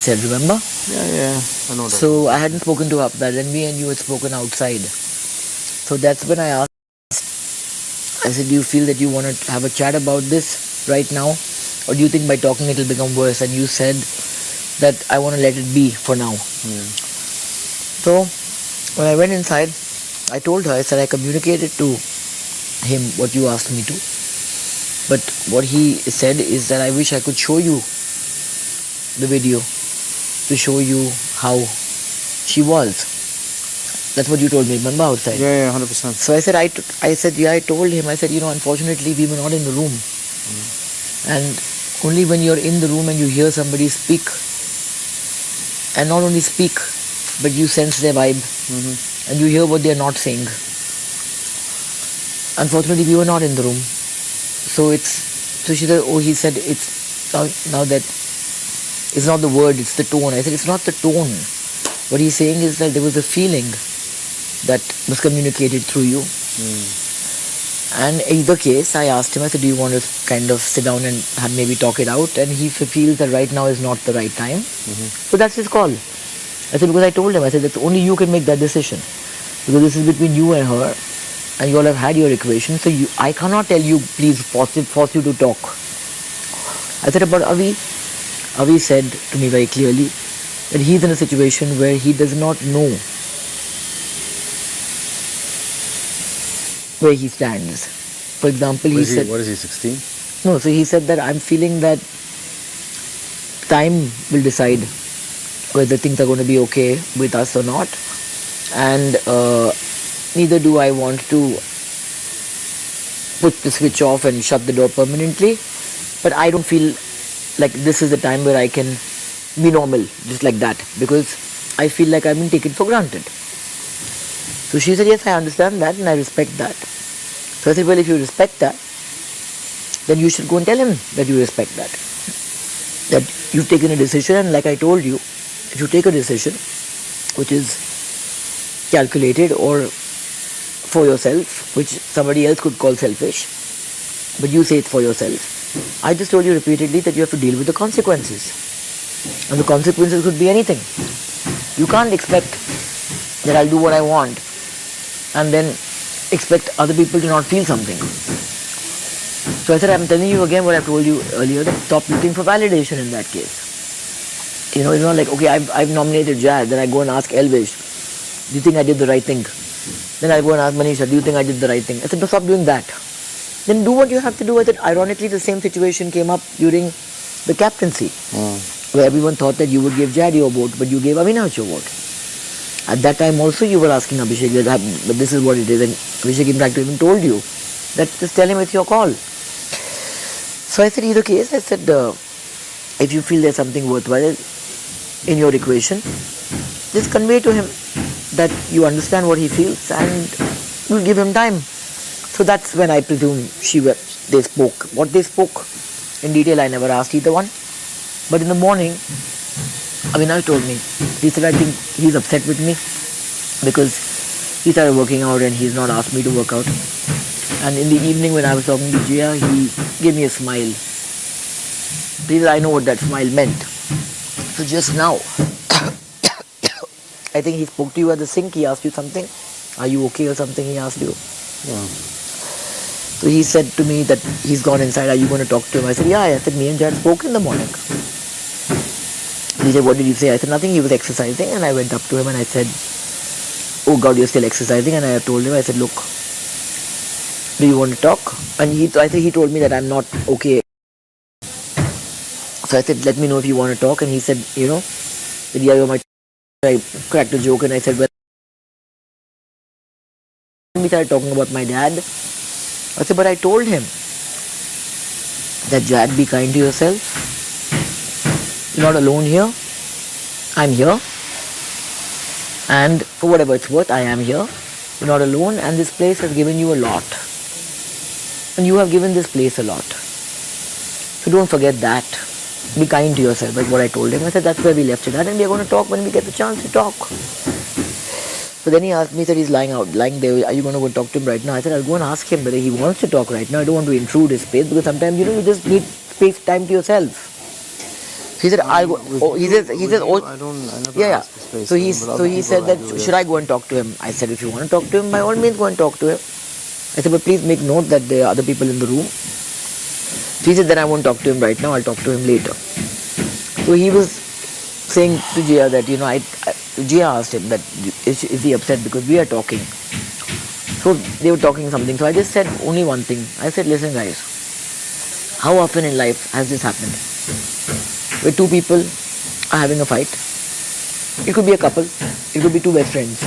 said, remember? Yeah, I know that. So I hadn't spoken to her after that, and me and you had spoken outside. So that's when I asked, I said, do you feel that you want to have a chat about this right now? Or do you think by talking it will become worse? And you said that I want to let it be for now. Yeah. So when I went inside, I told her, I said, I communicated to him what you asked me to. But what he said is that I wish I could show you the video to show you how she was. That's what you told me, remember, outside? Yeah, 100%. So I said, I told him, I said, unfortunately we were not in the room. And only when you're in the room and you hear somebody speak, and not only speak, but you sense their vibe, and you hear what they're not saying. Unfortunately, we were not in the room. So she said, he said, it's now that it's not the word, it's the tone. I said, it's not the tone. What he's saying is that there was a feeling that was communicated through you. And in either case, I asked him, I said, do you want to kind of sit down and maybe talk it out? And he feels that right now is not the right time. So that's his call. I said, because I told him, I said, that only you can make that decision. Because this is between you and her. And you all have had your equation. So I cannot tell you, please force you to talk. I said about Avi. Avi said to me very clearly that he's in a situation where he does not know where he stands. For example, he said... What is he, 16? No, so he said that I'm feeling that time will decide whether things are going to be okay with us or not. And neither do I want to put the switch off and shut the door permanently. But I don't feel like this is the time where I can be normal, just like that. Because I feel like I've been taken for granted. So she said, yes, I understand that and I respect that. So I said, well, if you respect that, then you should go and tell him that you respect that. That you've taken a decision, and like I told you, if you take a decision which is calculated or for yourself, which somebody else could call selfish, but you say it's for yourself. I just told you repeatedly that you have to deal with the consequences. And the consequences could be anything. You can't expect that I'll do what I want and then expect other people to not feel something. So I said, I'm telling you again what I told you earlier, that stop looking for validation in that case. It's not like, okay, I've nominated Jad, then I go and ask Elvish, do you think I did the right thing? Then I go and ask Manisha, do you think I did the right thing? I said, no, stop doing that. Then do what you have to do. I said, ironically, the same situation came up during the captaincy, where everyone thought that you would give Jad your vote, but you gave Avinash your vote. At that time also you were asking Abhishek, but this is what it is, and Abhishek in fact even told you that just tell him it's your call. So I said, either case, I said, if you feel there's something worthwhile in your equation, just convey to him that you understand what he feels and you'll give him time. So that's when I presume they spoke. What they spoke in detail I never asked either one. But in the morning, Avinash told me, he said, I think he's upset with me because he started working out and he's not asked me to work out. And in the evening when I was talking to Jia, he gave me a smile. He said, I know what that smile meant. So just now, I think he spoke to you at the sink, he asked you something. Are you okay or something, he asked you. Yeah. So he said to me that he's gone inside, are you going to talk to him? I said, yeah. I said, me and Jad spoke in the morning. He said, what did you say? I said, nothing. He was exercising, and I went up to him and I said, oh God, you're still exercising. And I told him, I said, look, do you want to talk? And I think he told me that I'm not okay. So I said, let me know if you want to talk. And he said, that yeah, you're my... I cracked a joke and I said, well, we started talking about my dad. I said, but I told him that, Jad, be kind to yourself. You're not alone here. I'm here. And for whatever it's worth, I am here. You're not alone, and this place has given you a lot. And you have given this place a lot. So don't forget that. Be kind to yourself, like what I told him. I said, that's where we left it at, and we're going to talk when we get the chance to talk. So then he asked me, he said, he's lying there. Are you going to go talk to him right now? I said, I'll go and ask him whether he wants to talk right now. I don't want to intrude his space, because sometimes, you just need space, time to yourself. He said, "I'll go." With Oh, he you- says, he with says, you, "Oh, I never yeah, yeah." asked this place So to he him, but other he people said I that, do, should yes. I go and talk to him? I said, if you want to talk to him, by all means go and talk to him. I said, but please make note that there are other people in the room. So he said, then I won't talk to him right now. I'll talk to him later. So he was saying to Jia that, Jia asked him that, is he upset because we are talking? So they were talking something. So I just said only one thing. I said, listen guys, how often in life has this happened? Where two people are having a fight. It could be a couple. It could be two best friends.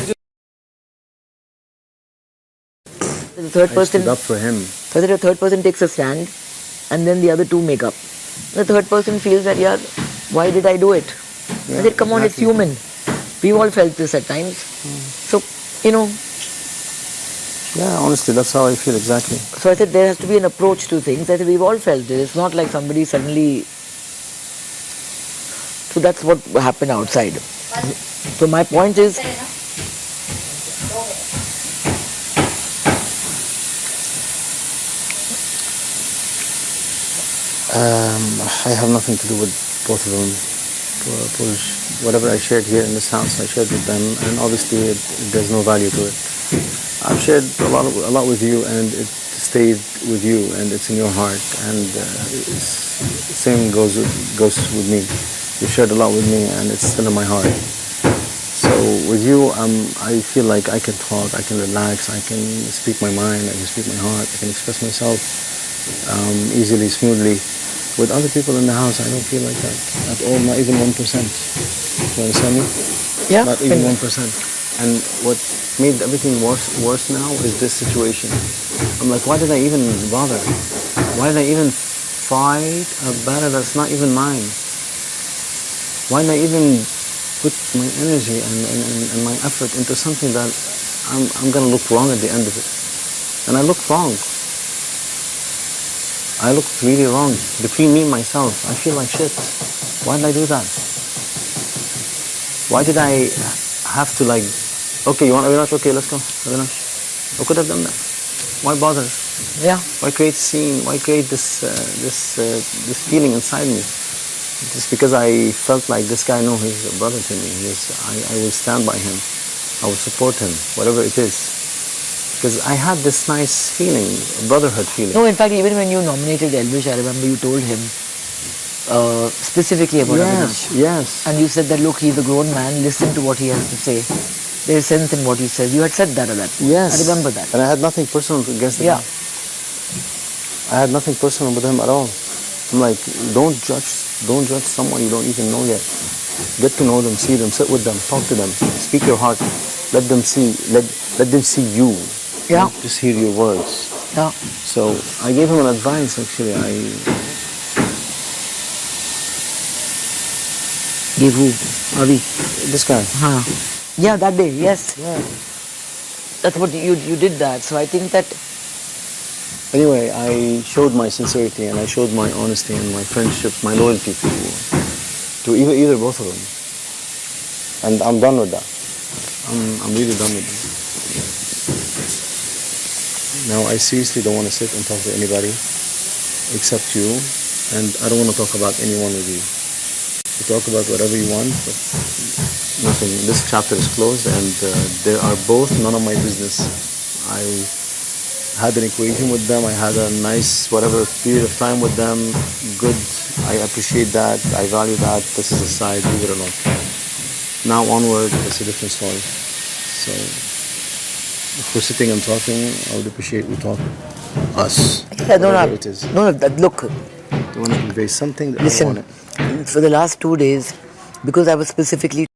The third I person, stood up for him. so that the third person takes a stand, and then the other two make up. The third person feels that, yeah, why did I do it? I said, come on, it's exactly. human. We all felt this at times. So, Yeah, honestly, that's how I feel exactly. so I said there has to be an approach to things. I said we've all felt it. It's not like somebody suddenly. So that's what happened outside. So my point is, I have nothing to do with both of them. Whatever I shared here in this house, I shared with them, and obviously there's no value to it. I've shared a lot with you, and it stayed with you, and it's in your heart. And same goes with me. You shared a lot with me, and it's still in my heart. So with you, I feel like I can talk, I can relax, I can speak my mind, I can speak my heart, I can express myself easily, smoothly. With other people in the house, I don't feel like that at all, not even 1%. You understand me? yeah, Not even 1%. And what made everything worse now is this situation. I'm like, why did I even bother? Why did I even fight a battle that's not even mine? Why did I even put my energy and my effort into something that I'm gonna look wrong at the end of it? And I looked wrong. I looked really wrong. Between me and myself, I feel like shit. Why did I do that? Why did I have to okay, you want Avinash? Okay, let's go, Avinash. I could have done that. Why bother? yeah. Why create a scene? Why create this feeling inside me? Just because I felt like this guy, no, he's a brother to me. I will stand by him. I will support him, whatever it is. Because I had this nice feeling, a brotherhood feeling. No, in fact, even when you nominated Elvish, I remember you told him specifically about Avinash. Yes. And you said that, look, he's a grown man, listen to what he has to say. There's sense in what he says. You had said that at that point. Yes. I remember that. And I had nothing personal against him. Yeah. I had nothing personal with him at all. I'm like, don't judge someone you don't even know yet. Get to know them, see them, sit with them, talk to them, speak your heart. Let them see you. Yeah. Just hear your words. Yeah. So I gave him an advice actually. Gave who? Avi. This guy. Huh. Yeah, that day, yes. Yeah. That's what you did that. So I think that. Anyway, I showed my sincerity and I showed my honesty and my friendship, my loyalty to either both of them. And I'm done with that. I'm really done with that. Now I seriously don't want to sit and talk to anybody except you, and I don't want to talk about anyone with you. You talk about whatever you want, but nothing. This chapter is closed, and they are both none of my business. I had an equation with them. I had a nice whatever period of time with them. Good. I appreciate that. I value that. This is a side, leave it alone. Now onward, it's a different story. So if we're sitting and talking, I would appreciate we talk us. Yeah, whatever it is. Look, You want to convey something that I listen, want it. for the last 2 days, because I was specifically